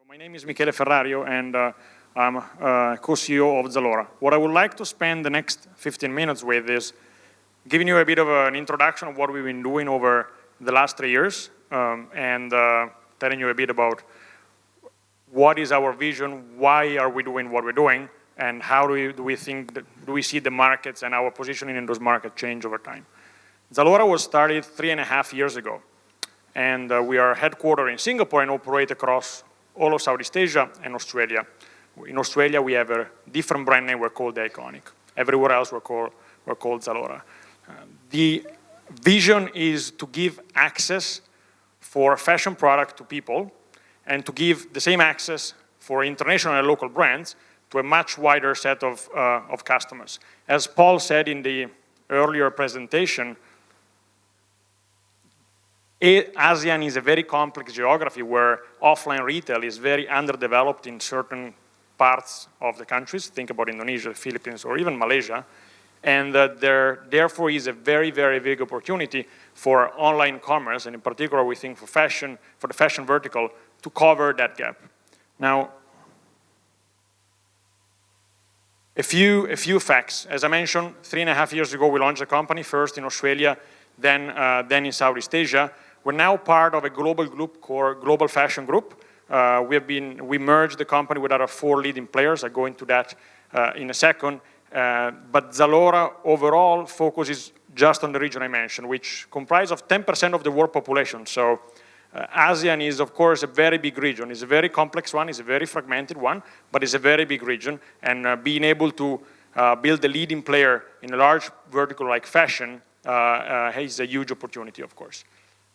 My name is Michele Ferrario, and I'm co-CEO of Zalora. What I would like to spend the next 15 minutes with is giving you a bit of an introduction of what we've been doing over the last 3 years, and telling you a bit about what is our vision, why are we doing what we're doing, and how do we see the markets and our positioning in those markets change over time. Zalora was started 3.5 years ago, and we are headquartered in Singapore and operate across all of Southeast Asia and Australia. In Australia, we have a different brand name. We're called The Iconic. Everywhere else, we're called Zalora. The vision is to give access for fashion product to people and to give the same access for international and local brands to a much wider set of customers. As Paul said in the earlier presentation, ASEAN is a very complex geography where offline retail is very underdeveloped in certain parts of the countries. Think about Indonesia, Philippines, or even Malaysia. And there therefore is a very, very big opportunity for online commerce, and in particular we think for fashion, for the fashion vertical, to cover that gap. Now, a few facts. As I mentioned, 3.5 years ago we launched the company, first in Australia, then in Southeast Asia. We're now part of a global group called Global Fashion Group. We merged the company with other 4 leading players. I'll go into that in a second. But Zalora overall focuses just on the region I mentioned, which comprises of 10% of the world population. So ASEAN is, of course, a very big region. It's a very complex one. It's a very fragmented one, but it's a very big region. And being able to build a leading player in a large vertical like fashion is a huge opportunity, of course.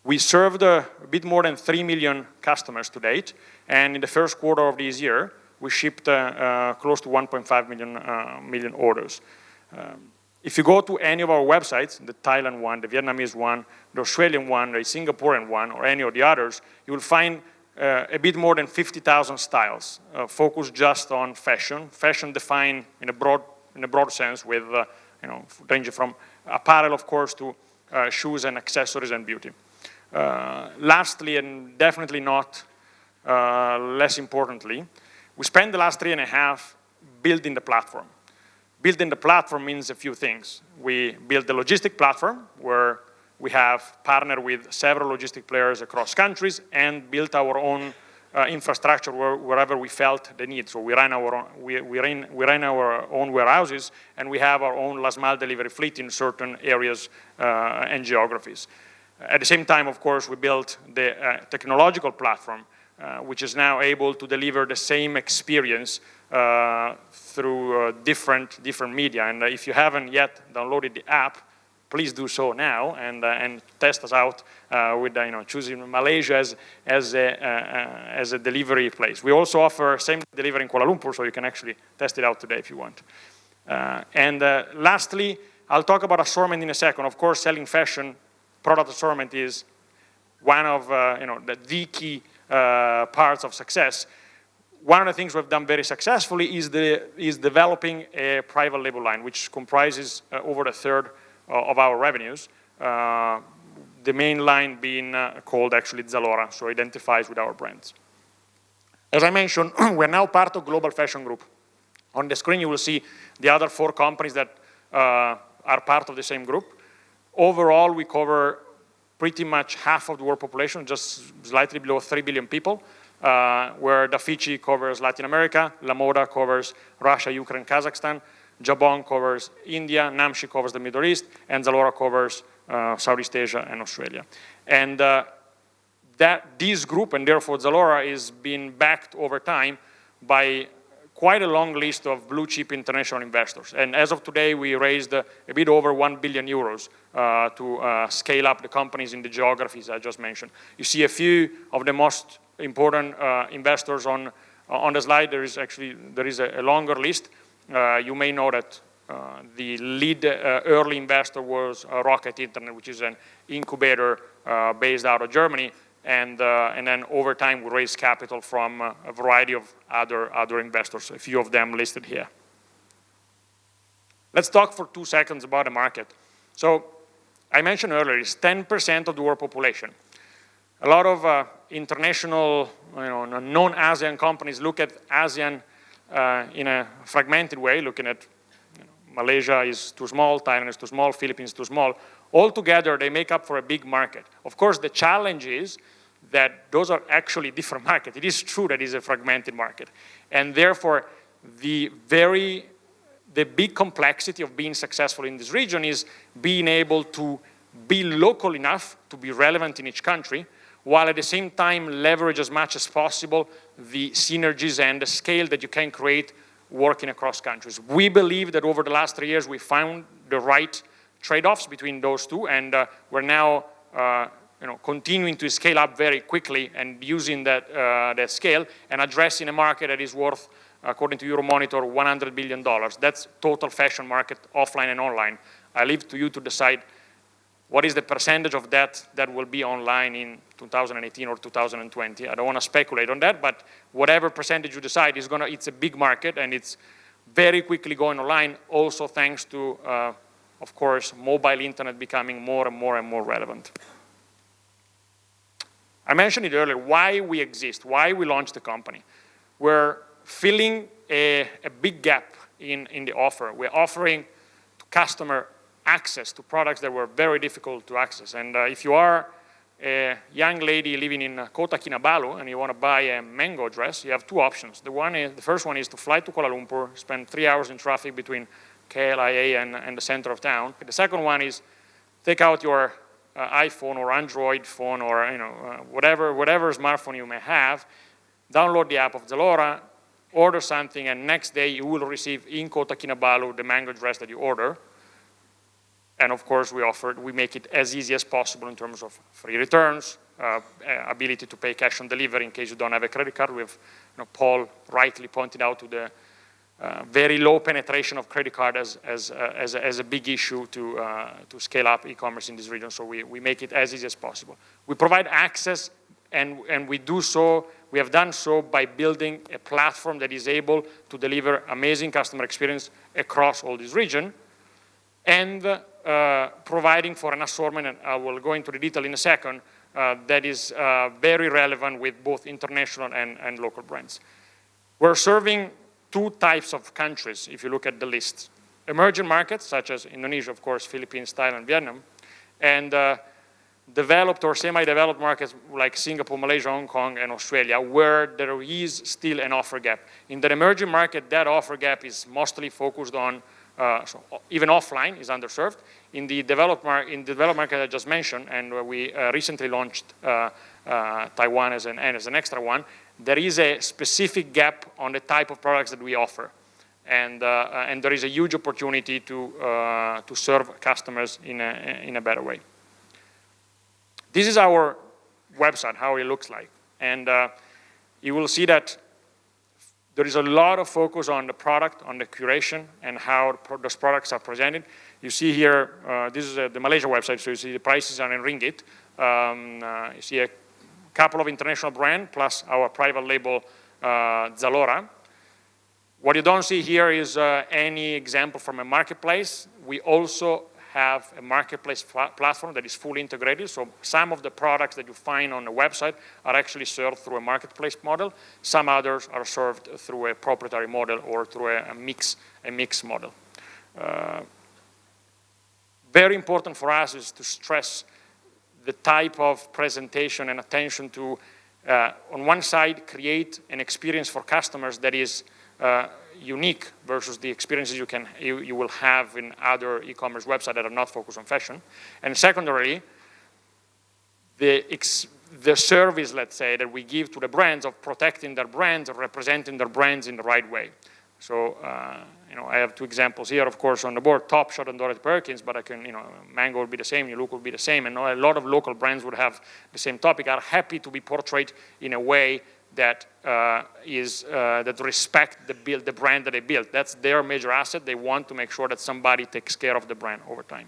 We served a bit more than 3 million customers to date, and in the first quarter of this year, we shipped close to 1.5 million orders. If you go to any of our websites, the Thailand one, the Vietnamese one, the Australian one, the Singaporean one, or any of the others, you will find a bit more than 50,000 styles focused just on fashion. Fashion defined in a broad sense, with ranging from apparel, of course, to shoes and accessories and beauty. Lastly, and definitely not less importantly, we spent the last 3.5 building the platform. Building the platform means a few things. We built the logistic platform, where we have partnered with several logistic players across countries and built our own infrastructure wherever we felt the need. So we ran our own warehouses, and we have our own last mile delivery fleet in certain areas and geographies. At the same time, of course, we built the technological platform, which is now able to deliver the same experience through different media. And if you haven't yet downloaded the app, please do so now and test us out with choosing Malaysia as a delivery place. We also offer same delivery in Kuala Lumpur, so you can actually test it out today if you want. Lastly, I'll talk about assortment in a second. Of course, selling fashion, product assortment is one of the key parts of success. One of the things we've done very successfully is developing a private label line, which comprises over 1/3 of our revenues. The main line being called actually Zalora, so identifies with our brands. As I mentioned, we're now part of Global Fashion Group. On the screen, you will see the other 4 companies that are part of the same group. Overall, we cover pretty much half of the world population, just slightly below 3 billion people, where Dafiti covers Latin America, La Moda covers Russia, Ukraine, Kazakhstan, Jabong covers India, Namshi covers the Middle East, and Zalora covers Southeast Asia and Australia. And this group, and therefore Zalora, is being backed over time by quite a long list of blue chip international investors. And as of today, we raised a bit over 1 billion euros to scale up the companies in the geographies I just mentioned. You see a few of the most important investors on the slide. There is a longer list. You may know that the lead early investor was Rocket Internet, which is an incubator based out of Germany. And then over time, we raised capital from a variety of other investors, a few of them listed here. Let's talk for 2 seconds about the market. So I mentioned earlier, it's 10% of the world population. A lot of international, non-ASEAN companies look at ASEAN in a fragmented way, looking at Malaysia is too small, Thailand is too small, Philippines is too small. Altogether, they make up for a big market. Of course, the challenge is that those are actually different markets. It is true that it is a fragmented market. And therefore, the big complexity of being successful in this region is being able to be local enough to be relevant in each country, while at the same time leverage as much as possible the synergies and the scale that you can create working across countries. We believe that over the last 3 years we found the right trade-offs between those two, and we're now continuing to scale up very quickly and using that scale and addressing a market that is worth, according to Euromonitor, $100 billion. That's total fashion market, offline and online. I leave to you to decide what is the percentage of that will be online in 2018 or 2020. I don't want to speculate on that, but whatever percentage you decide, it's a big market, and it's very quickly going online, also thanks to, of course, mobile internet becoming more and more and more relevant. I mentioned it earlier, why we exist, why we launched the company. We're filling a big gap in the offer. We're offering to customer access to products that were very difficult to access. And if you are a young lady living in Kota Kinabalu and you want to buy a mango dress, you have two options. The first one is to fly to Kuala Lumpur, spend 3 hours in traffic between KLIA and the center of town. The second one is take out your iPhone or Android phone or whatever smartphone you may have, download the app of Zalora, order something, and next day you will receive in Kota Kinabalu the mango dress that you order. And of course, we make it as easy as possible in terms of free returns, ability to pay cash on delivery in case you don't have a credit card. We have, Paul rightly pointed out to the very low penetration of credit card as a big issue to scale up e-commerce in this region. So we make it as easy as possible. We provide access, and we do so. We have done so by building a platform that is able to deliver amazing customer experience across all this region, and providing for an assortment, and I will go into the detail in a second, that is very relevant with both international and local brands. We're serving two types of countries, if you look at the list. Emerging markets, such as Indonesia, of course, Philippines, Thailand, Vietnam, and developed or semi-developed markets like Singapore, Malaysia, Hong Kong, and Australia, where there is still an offer gap. In the emerging market, that offer gap is mostly focused on so even offline is underserved. In the developed market I just mentioned, and we recently launched Taiwan as an extra one, there is a specific gap on the type of products that we offer. And there is a huge opportunity to serve customers in a better way. This is our website, how it looks like. And you will see that there is a lot of focus on the product, on the curation, and how those products are presented. You see here, this is the Malaysia website, so you see the prices are in ringgit. You see a couple of international brands, plus our private label, Zalora. What you don't see here is any example from a marketplace. We also have a marketplace platform that is fully integrated. So some of the products that you find on the website are actually served through a marketplace model. Some others are served through a proprietary model or through a mix model. Very important for us is to stress the type of presentation and attention to, on one side, create an experience for customers that is unique versus the experiences you will have in other e-commerce websites that are not focused on fashion. And secondarily, the service, let's say, that we give to the brands of protecting their brands, of representing their brands in the right way. So, I have two examples here, of course, on the board, Topshop and Dorothy Perkins, but I can, Mango will be the same, Look will be the same, and a lot of local brands would have the same topic, are happy to be portrayed in a way that that respect the brand that they built. That's their major asset. They want to make sure that somebody takes care of the brand over time.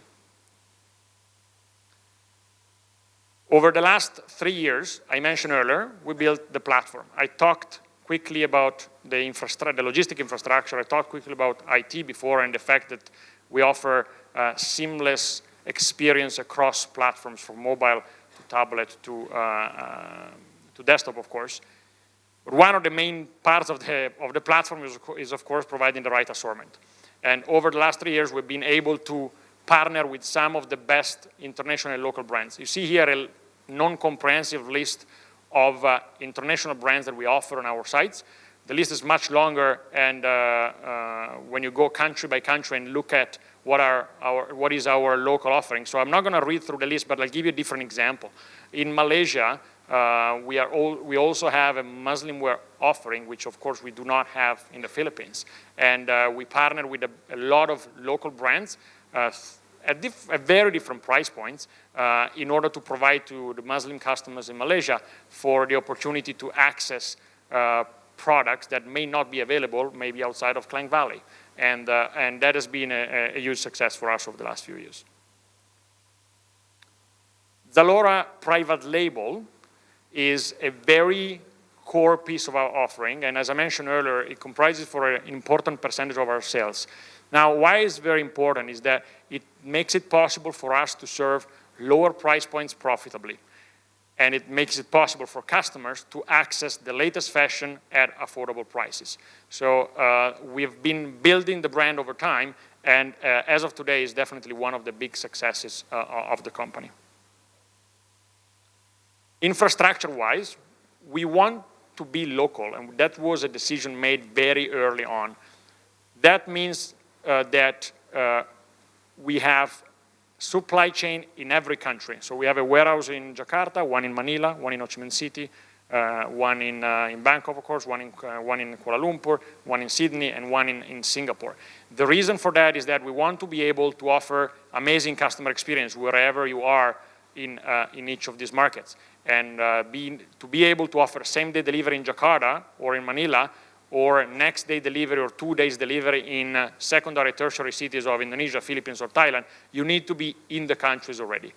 Over the last 3 years, I mentioned earlier, we built the platform. I talked quickly about the logistic infrastructure. I talked quickly about IT before, and the fact that we offer seamless experience across platforms, from mobile to tablet to desktop, of course. But one of the main parts of the platform is, of course, providing the right assortment. And over the last 3 years, we've been able to partner with some of the best international and local brands. You see here a non-comprehensive list of international brands that we offer on our sites. The list is much longer, and when you go country by country and look at what is our local offering. So I'm not going to read through the list, but I'll give you a different example. In Malaysia, we also have a Muslim wear offering, which of course we do not have in the Philippines. And we partner with a lot of local brands at very different price points in order to provide to the Muslim customers in Malaysia for the opportunity to access products that may not be available maybe outside of Klang Valley. And that has been a huge success for us over the last few years. Zalora private label is a very core piece of our offering, and as I mentioned earlier, it comprises for an important percentage of our sales. Now, why it's very important is that it makes it possible for us to serve lower price points profitably, and it makes it possible for customers to access the latest fashion at affordable prices. So we've been building the brand over time, and as of today, is definitely one of the big successes of the company. Infrastructure-wise, we want to be local, and that was a decision made very early on. That means that we have supply chain in every country. So we have a warehouse in Jakarta, one in Manila, one in Ho Chi Minh City, one in Bangkok, of course, one in Kuala Lumpur, one in Sydney, and one in Singapore. The reason for that is that we want to be able to offer amazing customer experience wherever you are in each of these markets. And to be able to offer same-day delivery in Jakarta or in Manila, or next-day delivery or 2 days delivery in secondary, tertiary cities of Indonesia, Philippines, or Thailand, you need to be in the countries already.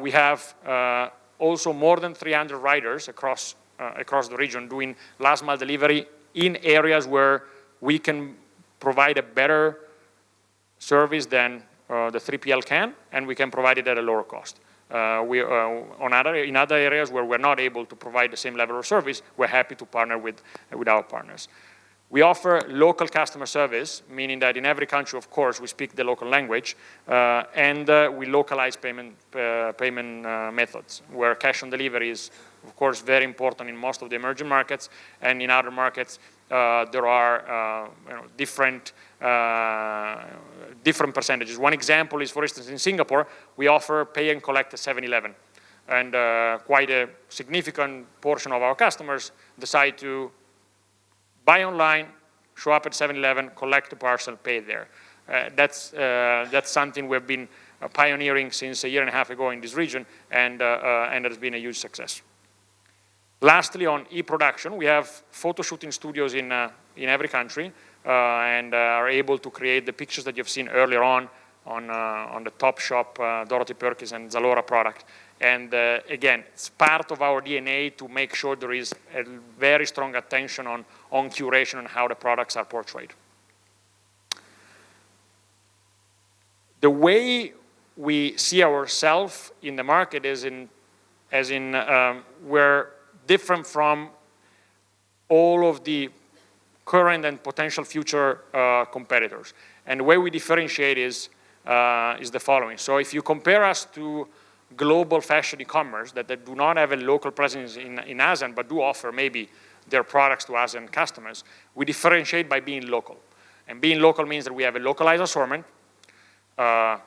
We have also more than 300 riders across the region doing last-mile delivery in areas where we can provide a better service than the 3PL can, and we can provide it at a lower cost. In other areas where we're not able to provide the same level of service, we're happy to partner with our partners. We offer local customer service, meaning that in every country, of course, we speak the local language, and we localize payment methods, where cash on delivery is, of course, very important in most of the emerging markets, and in other markets, there are different percentages. One example is, for instance, in Singapore, we offer pay and collect at 7-Eleven. And quite a significant portion of our customers decide to buy online, show up at 7-Eleven, collect the parcel, pay there. That's something we've been pioneering since a year and a half ago in this region, and it has been a huge success. Lastly, on e-production, we have photo shooting studios in every country, and are able to create the pictures that you've seen earlier on the Topshop, Dorothy Perkins, and Zalora product. And again, it's part of our DNA to make sure there is a very strong attention on curation and how the products are portrayed. The way we see ourselves in the market is we're different from all of the current and potential future competitors. And the way we differentiate is the following. So if you compare us to global fashion e-commerce that do not have a local presence in ASEAN, but do offer maybe their products to ASEAN customers, we differentiate by being local. And being local means that we have a localized assortment. I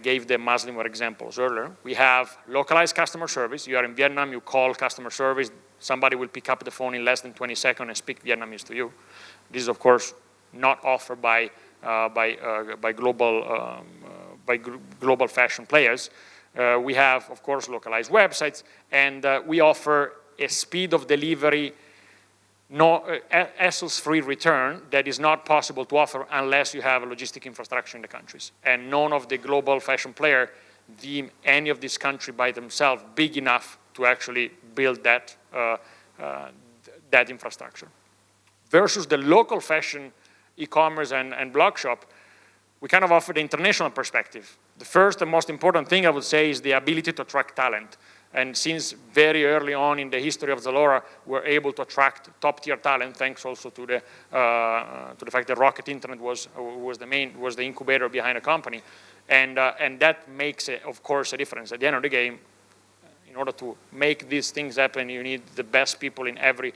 gave the Muslim wear examples earlier. We have localized customer service. You are in Vietnam, you call customer service, somebody will pick up the phone in less than 20 seconds and speak Vietnamese to you. This is, of course, not offered by global fashion players. We have, of course, localized websites, and we offer a speed of delivery, hassle-free return that is not possible to offer unless you have a logistic infrastructure in the countries. And none of the global fashion players deem any of this country by themselves big enough to actually build that infrastructure. Versus the local fashion e-commerce and blog shop, we kind of offer the international perspective. The first and most important thing I would say is the ability to attract talent. And since very early on in the history of Zalora, we're able to attract top-tier talent, thanks also to the fact that Rocket Internet was the incubator behind the company, and that makes, of course, a difference. At the end of the game, in order to make these things happen, you need the best people in every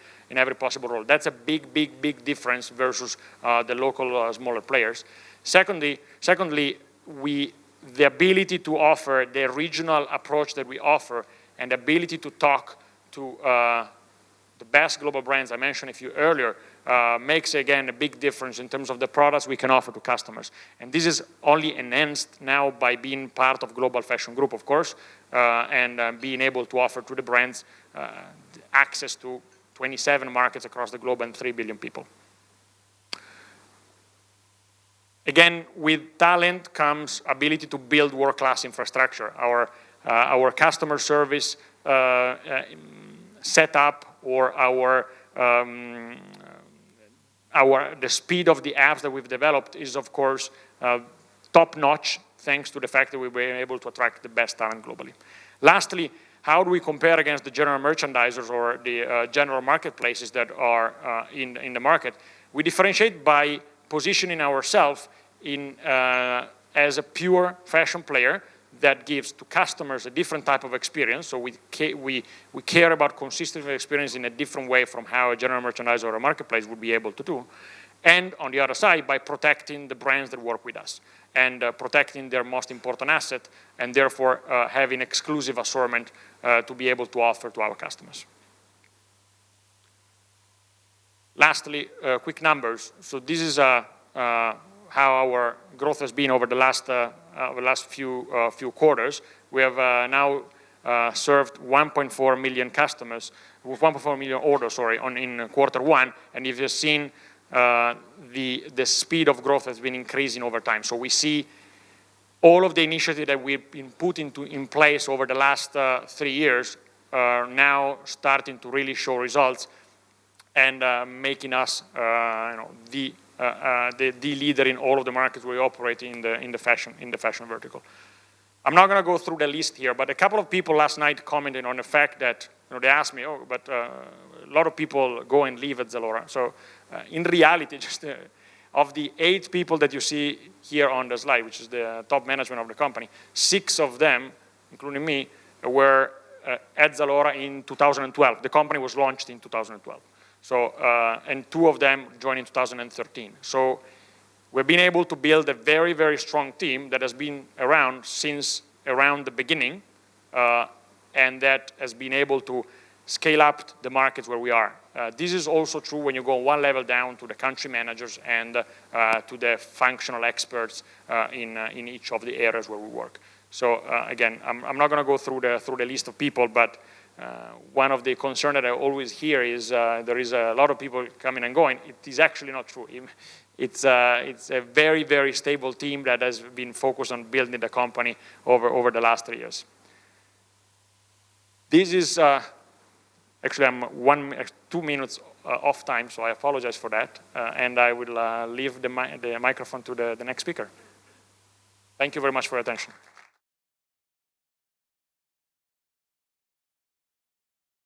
possible role. That's a big, big, big difference versus the local smaller players. Secondly, the ability to offer the regional approach that we offer and the ability to talk to the best global brands I mentioned a few earlier makes, again, a big difference in terms of the products we can offer to customers. And this is only enhanced now by being part of Global Fashion Group, of course, and being able to offer to the brands access to 27 markets across the globe and 3 billion people. Again, with talent comes ability to build world-class infrastructure. Our customer service setup or the speed of the apps that we've developed is, of course, top-notch, thanks to the fact that we've been able to attract the best talent globally. Lastly, how do we compare against the general merchandisers or the general marketplaces that are in the market? We differentiate by positioning ourselves as a pure fashion player that gives to customers a different type of experience. So we care about consistent experience in a different way from how a general merchandiser or a marketplace would be able to do. And on the other side, by protecting the brands that work with us and protecting their most important asset, and therefore having exclusive assortment to be able to offer to our customers. Lastly, quick numbers. So this is how our growth has been over the last few quarters. We have now served 1.4 million customers, with 1.4 million orders, sorry, in Q1. And if you've seen, the speed of growth has been increasing over time. So we see all of the initiatives that we've been put in place over the last 3 years are now starting to really show results and making us the leader in all of the markets we operate in the fashion vertical. I'm not going to go through the list here, but a couple of people last night commented on the fact that they asked me, oh, but a lot of people go and leave at Zalora. So in reality, just of the 8 people that you see here on the slide, which is the top management of the company, 6 of them, including me, were at Zalora in 2012. The company was launched in 2012. So, and 2 of them joined in 2013. So we've been able to build a very, very strong team that has been around since around the beginning, and that has been able to scale up the markets where we are. This is also true when you go one level down to the country managers and to the functional experts in each of the areas where we work. So again, I'm not going to go through the list of people, but one of the concerns that I always hear is there is a lot of people coming and going. It is actually not true. It's a very, very stable team that has been focused on building the company over the last 3 years. This is, actually I'm 2 minutes off time, so I apologize for that. And I will leave the microphone to the next speaker. Thank you very much for your attention.